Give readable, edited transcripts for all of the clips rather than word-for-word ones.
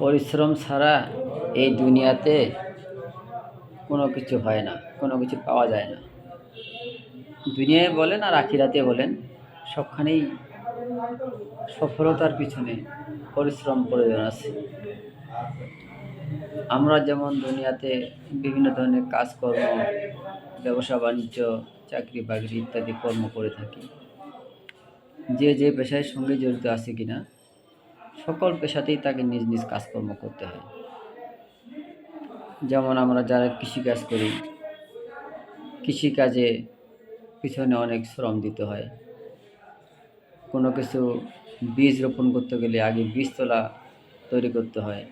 পরিশ্রম ছাড়া এই দুনিয়াতে কোনো কিছু হয় না, কোনো কিছু পাওয়া যায় না। দুনিয়ায় বলেন আর আখিরাতে বলেন, সবখানেই সফলতার পিছনে পরিশ্রম প্রয়োজন আছে। আমরা যেমন দুনিয়াতে বিভিন্ন ধরনের কাজকর্ম, ব্যবসা বাণিজ্য, চাকরি বাকরি ইত্যাদি কর্ম করে থাকি। যে যে পেশার সঙ্গে জড়িত আছে কিনা, সকল পেশাতেই তাকে নিজ নিজ কাজকর্ম করতে হয়। যেমন আমরা যারা কৃষিকাজ করি, কৃষিকাজে পিছনে অনেক শ্রম দিতে হয়। কোনো কিছু বীজ রোপণ করতে গেলে আগে বীজতলা তৈরি করতে হয়।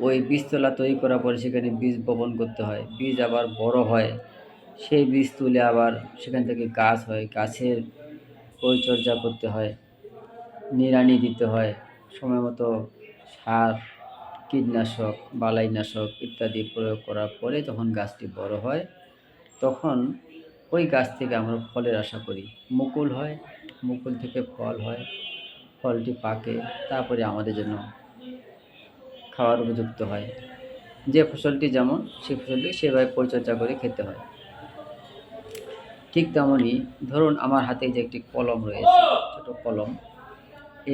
ওই বীজতলা তৈরি করার পরে সেখানে বীজ বপন করতে হয়, বীজ আবার বড় হয়, সেই বীজ তুলে আবার সেখান থেকে গাছ হয়, গাছের পরিচর্যা করতে হয়, নিড়ানি দিতে হয়, সময় মতো সার, কীটনাশক, বালাইনাশক ইত্যাদি প্রয়োগ করার পরে যখন গাছটি বড় হয়, তখন ওই গাছ থেকে আমরা ফলের আশা করি। মুকুল হয়, মুকুল থেকে ফল হয়, ফলটি পাকে, তারপরে আমাদের জন্য খাওয়ার উপযুক্ত হয়। যে ফসলটি যেমন, সেই ফসলটি সেভাবে পরিচর্যা করে খেতে হয়। ঠিক তেমনই ধরুন আমার হাতে যে একটি কলম রয়েছে, ছোট কলম,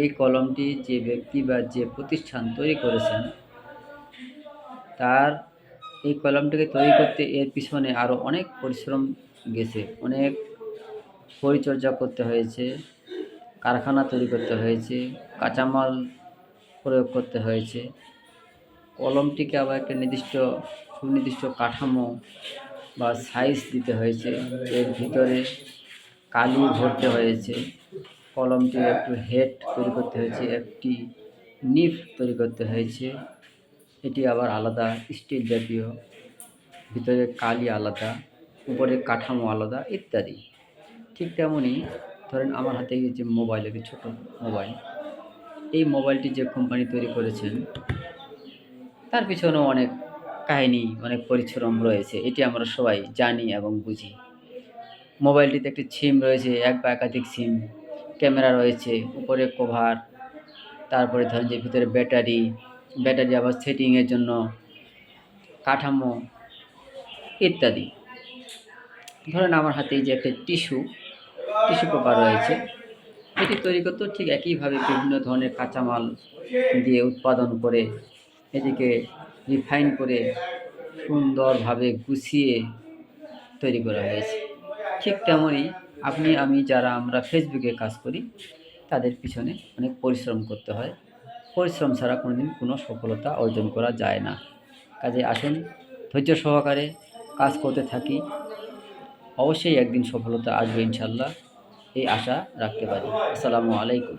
এই কলমটি যে ব্যক্তি বা যে প্রতিষ্ঠান তৈরি করেছেন, তার এই কলমটিকে তৈরি করতে এর পিছনে আরও অনেক পরিশ্রম গেছে, অনেক পরিচর্যা করতে হয়েছে, কারখানা তৈরি করতে হয়েছে, কাঁচামাল প্রয়োগ করতে হয়েছে। কলমটিকে আবার একটা সুনির্দিষ্ট কাঠামো বা সাইজ দিতে হয়েছে, এর ভিতরে কালি ভরতে হয়েছে, কলমটির একটু হেড তৈরি করতে হয়েছে, একটি নিব তৈরি করতে হয়েছে, এটি আবার আলাদা স্টিল জাতীয়, ভিতরে কালি আলাদা, উপরে কাঠামো আলাদা ইত্যাদি। ঠিক তেমনই ধরেন আমার হাতে এই যে মোবাইল, একটি ছোট মোবাইল, এই মোবাইলটি যে কোম্পানি তৈরি করেছেন, তার পিছনেও অনেক কাহিনী, অনেক পরিশ্রম রয়েছে, এটি আমরা সবাই জানি এবং বুঝি। মোবাইলটিতে একটি সিম রয়েছে, এক বা একাধিক সিম, ক্যামেরা রয়েছে, উপরে কভার, তারপরে ধরেন যে ভিতরে ব্যাটারি, আবার সেটিংয়ের জন্য কাঠামো ইত্যাদি। ধরেন আমার হাতে এই যে একটা টিস্যু পেপার রয়েছে, এটি তৈরি করতেও ঠিক একইভাবে বিভিন্ন ধরনের কাঁচামাল দিয়ে উৎপাদন করে এটিকে রিফাইন করে সুন্দরভাবে গুছিয়ে তৈরি করা হয়েছে। ঠিক তেমনই আপনি আমি যারা আমরা ফেসবুকে কাজ করি, তাদের পিছনে অনেক পরিশ্রম করতে হয়। পরিশ্রম ছাড়া কোনোদিন কোনো সফলতা অর্জন করা যায় না। কাজে আসুন ধৈর্য সহকারে কাজ করতে থাকি, অবশ্যই একদিন সফলতা আসবে ইনশাল্লাহ, এই আশা রাখতে পারি। আসসালামু আলাইকুম।